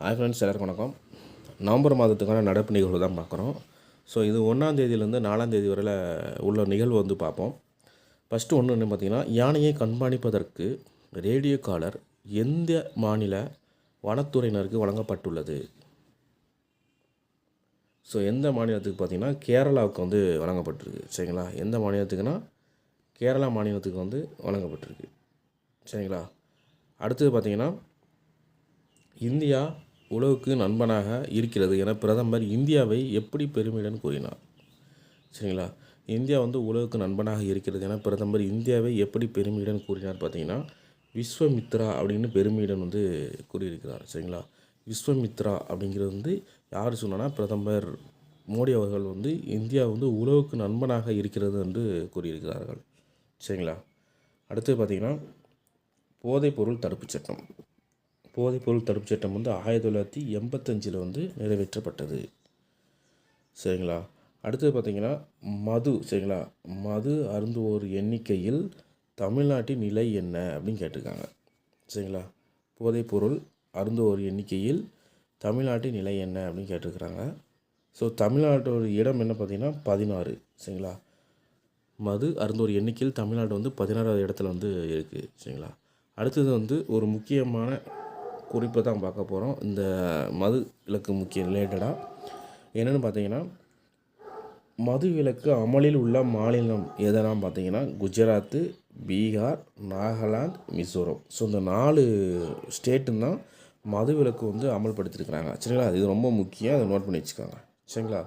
Hi friends, எல்லாருக்கும் வணக்கம். November மாதத்துக்கான நடப்பு நிகழ்வு தான் பார்க்குறோம். ஸோ இது 1ஆம் தேதியிலேருந்து 4ஆம் தேதி வரையில் உள்ள நிகழ்வு வந்து பார்ப்போம். ஃபஸ்ட்டு ஒன்று என்ன பார்த்திங்கன்னா, யானையை கண்காணிப்பதற்கு ரேடியோ காலர் எந்த மாநில வனத்துறையினருக்கு வழங்கப்பட்டுள்ளது? ஸோ எந்த மாநிலத்துக்கு பார்த்திங்கன்னா கேரளாவுக்கு வந்து வழங்கப்பட்டிருக்கு. சரிங்களா? எந்த மாநிலத்துக்குன்னா கேரளா மாநிலத்துக்கு வந்து வழங்கப்பட்டிருக்கு. சரிங்களா? அடுத்தது பார்த்திங்கன்னா, இந்தியா உலகுக்கு நண்பனாக இருக்கிறது என பிரதமர் இந்தியாவை எப்படி பெருமையுடன் கூறினார்? சரிங்களா? இந்தியா வந்து உலகுக்கு நண்பனாக இருக்கிறது என பிரதமர் இந்தியாவை எப்படி பெருமையுடன் கூறினார் பார்த்தீங்கன்னா, விஸ்வமித்ரா அப்படின்னு பெருமையுடன் வந்து கூறியிருக்கிறார். சரிங்களா? விஸ்வமித்ரா அப்படிங்கிறது வந்து யார் சொன்னா, பிரதமர் மோடி அவர்கள் வந்து இந்தியா வந்து உலகுக்கு நண்பனாக இருக்கிறது என்று கூறியிருக்கிறார்கள். சரிங்களா? அடுத்து பார்த்திங்கன்னா, போதைப்பொருள் தடுப்புச் சட்டம். போதைப்பொருள் தடுப்புச் சட்டம் வந்து 1985 வந்து நிறைவேற்றப்பட்டது. சரிங்களா? அடுத்தது பார்த்திங்கன்னா, சரிங்களா, மது அருந்துவோர் எண்ணிக்கையில் தமிழ்நாட்டின் நிலை என்ன அப்படின்னு கேட்டிருக்காங்க. சரிங்களா? போதைப்பொருள் அருந்துவோர் எண்ணிக்கையில் தமிழ்நாட்டின் நிலை என்ன அப்படின்னு கேட்டிருக்கிறாங்க. ஸோ தமிழ்நாட்டோட இடம் என்ன பார்த்திங்கன்னா 16. சரிங்களா? மது அருந்துவோர் எண்ணிக்கையில் தமிழ்நாடு வந்து 16வது இடத்துல வந்து இருக்குது. சரிங்களா? அடுத்தது வந்து ஒரு முக்கியமான குறிப்பை தான் பார்க்க போகிறோம். இந்த மது விலக்கு ரிலேட்டடாக என்னென்னு பார்த்தீங்கன்னா, மது விலக்கு அமலில் உள்ள மாநிலம் எதெல்லாம் பார்த்தீங்கன்னா குஜராத்து, பீகார், நாகாலாந்து, மிசோரம். ஸோ இந்த 4 ஸ்டேட்டுன்னு தான் மது விலக்கு வந்து அமல்படுத்தியிருக்கிறாங்க. சரிங்களா? இது ரொம்ப முக்கியம், அதை நோட் பண்ணி வச்சுக்கோங்க. சரிங்களா?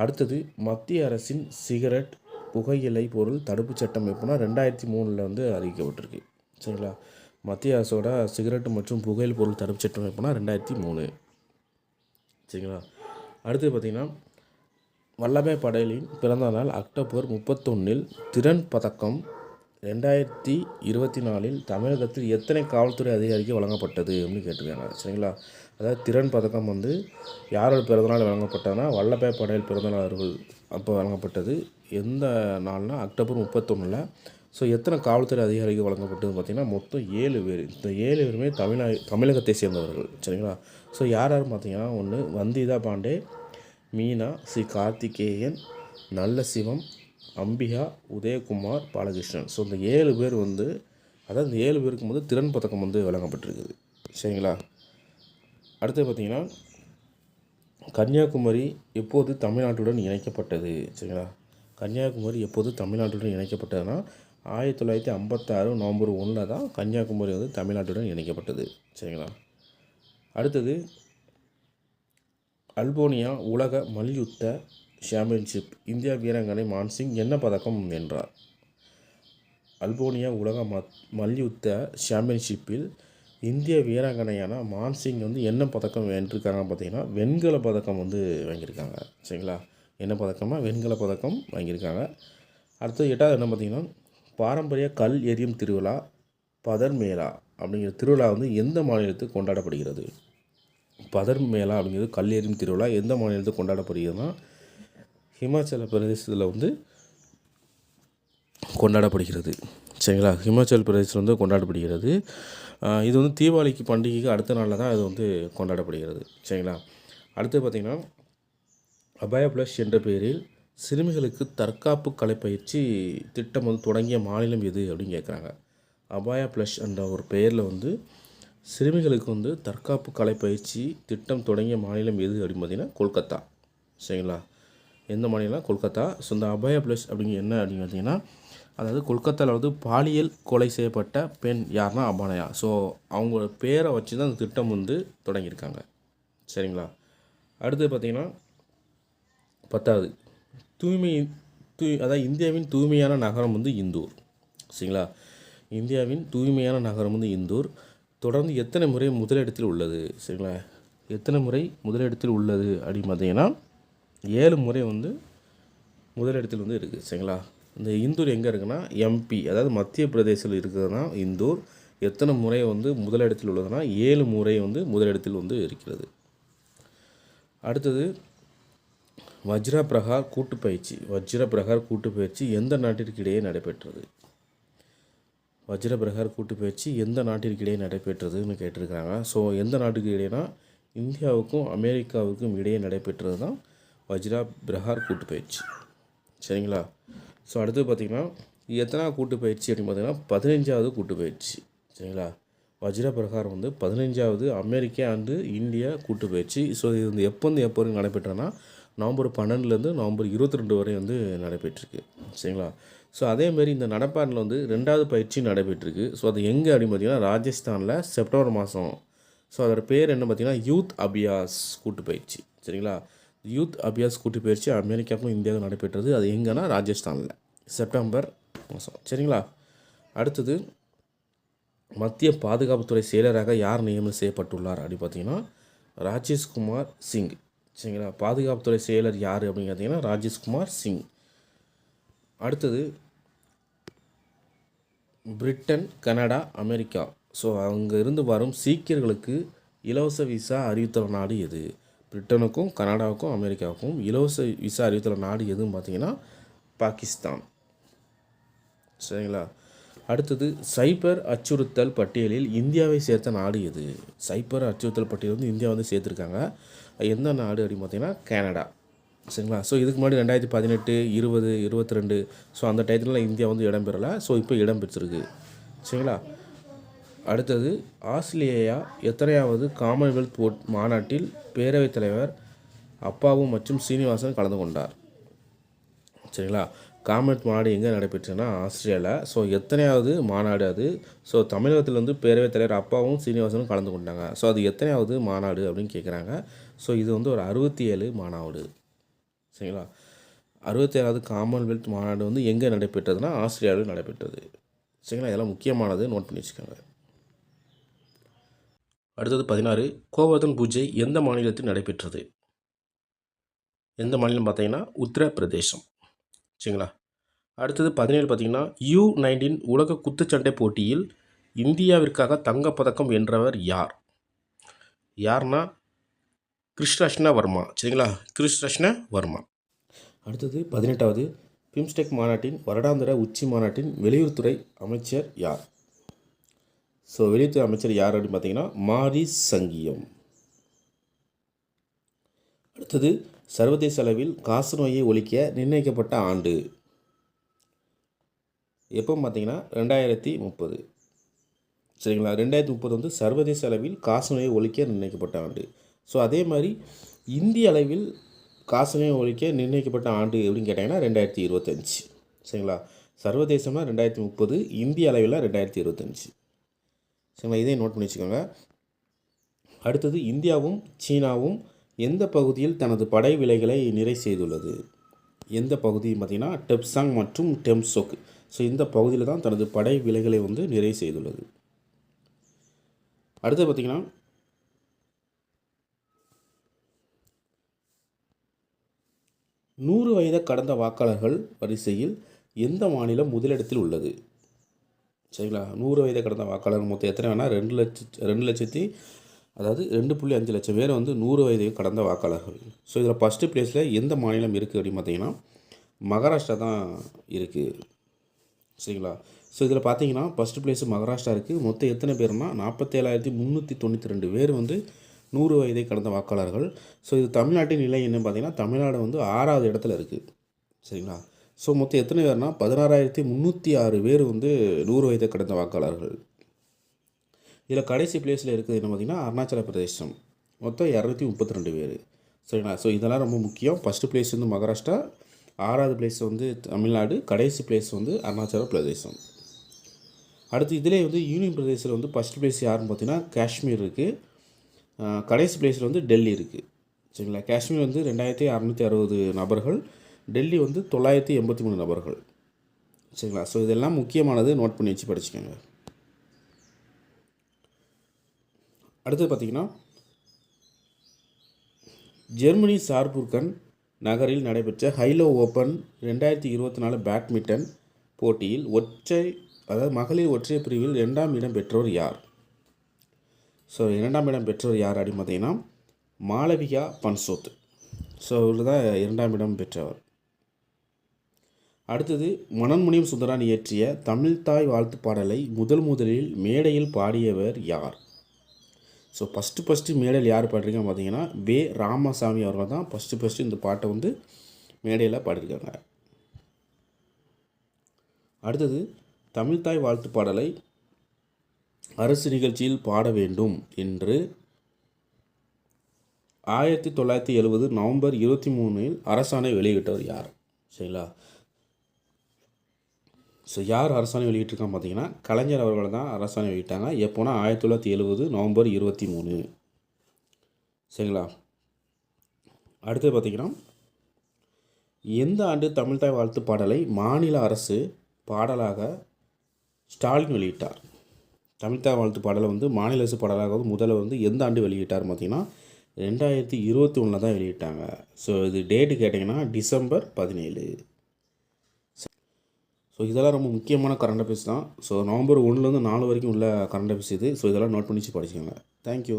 அடுத்தது மத்திய அரசின் சிகரெட் புகையிலை பொருள் தடுப்புச் சட்டம் எப்போனா 2003 வந்து அறிவிக்கப்பட்டிருக்கு. சரிங்களா? மத்திய அரசோட சிகரெட்டு மற்றும் புகையிலை பொருள் தடுப்புச் சட்டம் எப்போனா 2003. சரிங்களா? அடுத்து பார்த்திங்கன்னா, வல்லபாய் படேலின் பிறந்த நாள் அக்டோபர் 31 திறன் பதக்கம் 2024 தமிழகத்தில் எத்தனை காவல்துறை அதிகாரிக்கு வழங்கப்பட்டது அப்படின்னு கேட்டிருக்காங்க. சரிங்களா? அதாவது திறன் பதக்கம் வந்து யாரோட பிறந்தநாள் வழங்கப்பட்டதுன்னா வல்லபாய் படேல் பிறந்தநாள் அவர்கள் அப்போ வழங்கப்பட்டது. எந்த நாள்னா அக்டோபர் 31. ஸோ எத்தனை காவல்துறை அதிகாரிகள் வழங்கப்பட்டது பார்த்திங்கன்னா மொத்தம் 7 பேர். இந்த 7 பேருமே தமிழகத்தை சேர்ந்தவர்கள். சரிங்களா? ஸோ யார் பார்த்திங்கன்னா, ஒன்று வந்திதா பாண்டே, மீனா, ஸ்ரீ கார்த்திகேயன், நல்ல சிவம், அம்பிகா, உதயகுமார், பாலகிருஷ்ணன். ஸோ இந்த 7 பேர் வந்து, அதாவது இந்த 7 பேருக்கு வந்து திறன் பதக்கம் வந்து வழங்கப்பட்டிருக்குது. சரிங்களா? அடுத்து பார்த்திங்கன்னா, கன்னியாகுமரி எப்போது தமிழ்நாட்டுடன் இணைக்கப்பட்டது? சரிங்களா? கன்னியாகுமரி எப்போது தமிழ்நாட்டுடன் இணைக்கப்பட்டதுன்னா 1956 நவம்பர் 1 தான் கன்னியாகுமரி வந்து தமிழ்நாட்டுடன் இணைக்கப்பட்டது. சரிங்களா? அடுத்தது அல்போனியா உலக மல்யுத்த சாம்பியன்ஷிப் இந்தியா வீராங்கனை மான்சிங் என்ன பதக்கம் வென்றார்? அல்போனியா உலக மல்யுத்த சாம்பியன்ஷிப்பில் இந்திய வீராங்கனையான மான்சிங் வந்து என்ன பதக்கம் வென்றிருக்காங்க பார்த்தீங்கன்னா வெண்கல பதக்கம் வந்து வாங்கியிருக்காங்க. சரிங்களா? என்ன பதக்கம்னா வெண்கல பதக்கம் வாங்கியிருக்காங்க. அடுத்தது 8வது என்ன பார்த்திங்கன்னா, பாரம்பரிய கல் எறியும் திருவிழா பதர் மேளா அப்படிங்கிற திருவிழா வந்து எந்த மாநிலத்துக்கு கொண்டாடப்படுகிறது? பதர் மேளா அப்படிங்கிறது கல் எறியும் திருவிழா எந்த மாநிலத்துக்கு கொண்டாடப்படுகிறதுனா ஹிமாச்சல பிரதேசத்தில் வந்து கொண்டாடப்படுகிறது. சரிங்களா? ஹிமாச்சல் பிரதேசத்தில் வந்து கொண்டாடப்படுகிறது. இது வந்து தீபாவளிக்கு பண்டிகைக்கு அடுத்த நாளில் தான் இது வந்து கொண்டாடப்படுகிறது. சரிங்களா? அடுத்து பார்த்திங்கன்னா, அபாயா ப்ளஸ் என்ற பெயரில் சிறுமிகளுக்கு தற்காப்பு கலை பயிற்சி திட்டம் வந்து தொடங்கிய மாநிலம் எது அப்படின்னு கேட்குறாங்க. அபாயா ப்ளஸ் என்ற ஒரு பெயரில் வந்து சிறுமிகளுக்கு வந்து தற்காப்பு கலை பயிற்சி திட்டம் தொடங்கிய மாநிலம் எது அப்படின்னு பார்த்திங்கன்னா கொல்கத்தா. சரிங்களா? எந்த மாநிலம்? கொல்கத்தா. ஸோ இந்த அபாயா ப்ளஸ் அப்படிங்கிற என்ன அப்படின்னு பார்த்திங்கன்னா, அதாவது கொல்கத்தாவில் வந்து பாலியல் கொலை செய்யப்பட்ட பெண் யாருன்னா அபானயா. ஸோ அவங்களோட பேரை வச்சு தான் அந்த திட்டம் வந்து தொடங்கியிருக்காங்க. சரிங்களா? அடுத்து பார்த்திங்கன்னா 10வது அதாவது இந்தியாவின் தூய்மையான நகரம் வந்து இந்தூர். சரிங்களா? இந்தியாவின் தூய்மையான நகரம் வந்து இந்தூர் தொடர்ந்து எத்தனை முறை முதலிடத்தில் உள்ளது? சரிங்களா? எத்தனை முறை முதலிடத்தில் உள்ளது அப்படின்னு பார்த்தீங்கன்னா 7 முறை வந்து முதலிடத்தில் வந்து இருக்குது. சரிங்களா? இந்த இந்தூர் எங்கே இருக்குன்னா எம்பி, அதாவது மத்திய பிரதேசத்தில் இருக்கிறதுனா இந்தூர். எத்தனை முறை வந்து முதலிடத்தில் உள்ளதுன்னா 7 முறை வந்து முதலிடத்தில் வந்து இருக்கிறது. அடுத்தது வஜ்ர பிரகார் கூட்டுப்பயிற்சி எந்த நாட்டிற்கு இடையே நடைபெற்றது? வஜ்ர பிரகார் கூட்டுப்பயிற்சி எந்த நாட்டிற்கு இடையே நடைபெற்றதுன்னு கேட்டிருக்காங்க. ஸோ எந்த நாட்டுக்கு இடையேனா இந்தியாவுக்கும் அமெரிக்காவுக்கும் இடையே நடைபெற்றது தான் வஜ்ரா பிரஹார் கூட்டு பயிற்சி. சரிங்களா? ஸோ அடுத்து பார்த்திங்கன்னா எத்தனாவது கூட்டு பயிற்சி அப்படின்னு பார்த்திங்கன்னா 15வது கூட்டு பயிற்சி. சரிங்களா? வஜ்ர பிரகாரம் வந்து 15வது அமெரிக்கா அண்டு இந்தியா கூட்டு பயிற்சி. ஸோ இது வந்து எப்போ வரைக்கும் நடைபெற்றனா நவம்பர் 12லேருந்து நவம்பர் 22 வரை வந்து நடைபெற்றிருக்கு. சரிங்களா? ஸோ அதேமாரி இந்த நடப்பாண்டில் வந்து 2வது பயிற்சி நடைபெற்றிருக்கு. ஸோ அது எங்கே அப்படின்னு பார்த்திங்கன்னா ராஜஸ்தானில் செப்டம்பர் மாதம். ஸோ அதோட பேர் என்ன பார்த்திங்கன்னா யூத் அபியாஸ் கூட்டு பயிற்சி. சரிங்களா? யூத் அபியாஸ் கூட்டு பயிற்சி அமெரிக்காவுக்கும் இந்தியாவுக்கும் நடைபெற்றது. அது எங்கன்னா ராஜஸ்தானில் செப்டம்பர் மாதம். சரிங்களா? அடுத்தது மத்திய பாதுகாப்புத்துறை செயலராக யார் நியமனம் செய்யப்பட்டுள்ளார் அப்படின்னு பார்த்தீங்கன்னா ராஜேஷ்குமார் சிங். சரிங்களா? பாதுகாப்புத்துறை செயலர் யார் அப்படின்னு பார்த்தீங்கன்னா ராஜேஷ்குமார் சிங். அடுத்தது பிரிட்டன், கனடா, அமெரிக்கா. ஸோ அங்கே இருந்து வரும் சீக்கியர்களுக்கு இலவச விசா அறிவித்துள்ள நாடு எது? பிரிட்டனுக்கும் கனடாவுக்கும் அமெரிக்காவுக்கும் இலவச விசா அறிவித்துள்ள நாடு எதுன்னு பார்த்தீங்கன்னா பாகிஸ்தான். சரிங்களா? அடுத்தது சைபர் அச்சுறுத்தல் பட்டியலில் இந்தியாவை சேர்த்த நாடு எது? சைபர் அச்சுறுத்தல் பட்டியல் வந்து இந்தியா வந்து சேர்த்துருக்காங்க. எந்த நாடு அப்படின்னு பார்த்தீங்கன்னா கனடா. சரிங்களா? ஸோ இதுக்கு முன்னாடி 2018, 20, 22 ஸோ அந்த டயத்துலலாம் இந்தியா வந்து இடம்பெறலை. ஸோ இப்போ இடம்பெற்றிருக்கு. சரிங்களா? அடுத்தது ஆஸ்திரேலியா எத்தனையாவது காமன்வெல்த் மாநாட்டில் பேரவைத் தலைவர் அப்பாவு மற்றும் சீனிவாசன் கலந்து கொண்டார்? சரிங்களா? காமன்வெல்த் மாநாடு எங்கே நடைபெற்றுன்னா ஆஸ்திரேலியாவில். ஸோ எத்தனையாவது மாநாடு அது? ஸோ தமிழகத்தில் வந்து பேரவைத் தலைவர் அப்பாவும் சீனிவாசனும் கலந்து கொண்டாங்க. ஸோ அது எத்தனையாவது மாநாடு அப்படின்னு கேட்குறாங்க. ஸோ இது வந்து ஒரு 67 மாநாடு. சரிங்களா? 67வது காமன்வெல்த் மாநாடு வந்து எங்கே நடைபெற்றதுன்னா ஆஸ்திரேலியாவில் நடைபெற்றது. சரிங்களா? இதெல்லாம் முக்கியமானது, நோட் பண்ணி வச்சுக்கோங்க. அடுத்தது 16 கோவர்தன் பூஜை எந்த மாநிலத்தில் நடைபெற்றது? எந்த மாநிலம் பார்த்தீங்கன்னா உத்தரப்பிரதேசம். சரிங்களா? அடுத்தது 17 பார்த்தீங்கன்னா U19 உலக குத்துச்சண்டை போட்டியில் இந்தியாவிற்காக தங்கப்பதக்கம் வென்றவர் யார்? யார்னா கிருஷ்ண வர்மா. சரிங்களா? கிருஷ்ண வர்மா. அடுத்தது 18வது பிம்ஸ்டெக் மாநாட்டின் வருடாந்திர உச்சி மாநாட்டின் வெளியுறவுத்துறை அமைச்சர் யார்? ஸோ வெளியுறவுத்துறை அமைச்சர் யார் அப்படின்னு பார்த்தீங்கன்னா மாரிஸ் சங்கியம். அடுத்தது சர்வதேச அளவில் காசநோயை ஒழிக்க நிர்ணயிக்கப்பட்ட ஆண்டு எப்போ பார்த்தீங்கன்னா 2030. சரிங்களா? 2030 வந்து சர்வதேச அளவில் காசநோயை ஒழிக்க நிர்ணயிக்கப்பட்ட ஆண்டு. ஸோ அதே மாதிரி இந்திய அளவில் காசநோயை ஒழிக்க நிர்ணயிக்கப்பட்ட ஆண்டு எப்படின்னு கேட்டிங்கன்னா 2025. சரிங்களா? சர்வதேசம்னா 2030, இந்திய அளவில் 2025. சரிங்களா? இதையும் நோட் பண்ணி வச்சுக்கோங்க. அடுத்தது இந்தியாவும் சீனாவும் எந்த பகுதியில் தனது படை விலைகளை நிறை செய்துள்ளது? எந்த பகுதி பார்த்திங்கன்னா டெப்சாங் மற்றும் டெம்சோக். ஸோ இந்த பகுதியில் தான் தனது படை விலைகளை வந்து நிறை செய்துள்ளது. அடுத்து பார்த்திங்கன்னா 100 வயதை கடந்த வாக்காளர்கள் வரிசையில் எந்த மாநிலம் முதலிடத்தில் உள்ளது? சரிங்களா? 100 வயதை கடந்த வாக்காளர்கள் மொத்தம் எத்தனை வேணால் 2 லட்சத்தி அதாவது 2.5 லட்சம் பேர் வந்து 100 வயதை கடந்த வாக்காளர்கள். ஸோ இதில் ஃபஸ்ட்டு ப்ளேஸில் எந்த மாநிலம் இருக்குது அப்படின்னு பார்த்தீங்கன்னா மகாராஷ்டிரா தான் இருக்குது. சரிங்களா? ஸோ இதில் பார்த்தீங்கன்னா ஃபஸ்ட்டு ப்ளேஸு மகாராஷ்டிரா இருக்குது. மொத்தம் எத்தனை பேர்னா 47,392 பேர் வந்து 100 வயதை கடந்த வாக்காளர்கள். ஸோ இது தமிழ்நாட்டின் நிலை என்னன்னு பார்த்தீங்கன்னா தமிழ்நாடு வந்து 6வது இடத்துல இருக்குது. சரிங்களா? ஸோ மொத்தம் எத்தனை பேர்னா 16,306 பேர் வந்து 100 வயதை கடந்த வாக்காளர்கள். இதில் கடைசி பிளேஸில் இருக்குது என்ன பார்த்திங்கன்னா அருணாச்சல பிரதேசம். மொத்தம் 232 பேர். சரிங்களா? ஸோ இதெல்லாம் ரொம்ப முக்கியம். ஃபஸ்ட்டு பிளேஸ் வந்து மகாராஷ்டிரா, 6வது பிளேஸ் வந்து தமிழ்நாடு, கடைசி பிளேஸ் வந்து அருணாச்சல பிரதேசம். அடுத்து இதிலே வந்து யூனியன் பிரதேசத்தில் வந்து ஃபஸ்ட் பிளேஸ் யாருன்னு பார்த்தீங்கன்னா காஷ்மீர் இருக்குது. கடைசி பிளேஸில் வந்து டெல்லி இருக்குது. சரிங்களா? காஷ்மீர் வந்து 2,660 நபர்கள், டெல்லி வந்து 983 நபர்கள். சரிங்களா? ஸோ இதெல்லாம் முக்கியமானது, நோட் பண்ணி வச்சு படிச்சுக்கோங்க. அடுத்து பார்த்திங்கன்னா ஜெர்மனி சார்புர்கன் நகரில் நடைபெற்ற ஹைலோ ஓப்பன் 2024 பேட்மிண்டன் போட்டியில் மகளிர் ஒற்றையர் பிரிவில் 2ஆம் இடம் பெற்றவர் யார்? ஸோ 2ஆம் இடம் பெற்றவர் யார் அப்படின்னு பார்த்தீங்கன்னா மாளவிகா பன்சோத். ஸோ இவர் தான் 2ஆம் இடம் பெற்றவர். அடுத்தது மனோன்மணியம் சுந்தரான் இயற்றிய தமிழ்தாய் வாழ்த்து பாடலை முதலில் மேடையில் பாடியவர் யார்? ஸோ ஃபஸ்ட்டு மேடையில் யார் பாடிருக்காங்க பார்த்தீங்கன்னா வே ராமசாமி அவர்கள் தான் ஃபஸ்ட்டு இந்த பாட்டை வந்து மேடையில் பாடியிருக்காங்க. அடுத்தது தமிழ்த்தாய் வாழ்த்து பாடலை அரசு நிகழ்ச்சியில் பாட வேண்டும் என்று 1970 நவம்பர் 23 அரசாணை வெளியிட்டவர் யார்? சரிங்களா. ஸோ யார் அரசாணை வெளியிட்டிருக்கான்னு பார்த்தீங்கன்னா கலைஞர் அவர்கள் தான் அரசாணை வெளியிட்டாங்க. எப்போனா 1970 நவம்பர் 23. சரிங்களா. அடுத்து பார்த்திங்கன்னா எந்த ஆண்டு தமிழ்த்தாய் வாழ்த்து பாடலை மாநில அரசு பாடலாக ஸ்டாலின் வெளியிட்டார்? தமிழ்த்தாய் வாழ்த்து பாடலை வந்து மாநில அரசு பாடலாக முதல்ல வந்து எந்த ஆண்டு வெளியிட்டார் பார்த்தீங்கன்னா 2021 தான் வெளியிட்டாங்க. ஸோ இது டேட்டு கேட்டிங்கன்னா டிசம்பர் 17. ஸோ இதெல்லாம் ரொம்ப முக்கியமான கரண்ட் அஃபேர்ஸ் தான். ஸோ நவம்பர் 1லேருந்து 4 வரைக்கும் உள்ள கரண்ட் அஃபேர்ஸ் இது. ஸோ இதெல்லாம் நோட் பண்ணி படிச்சுக்கோங்க. தேங்க்யூ.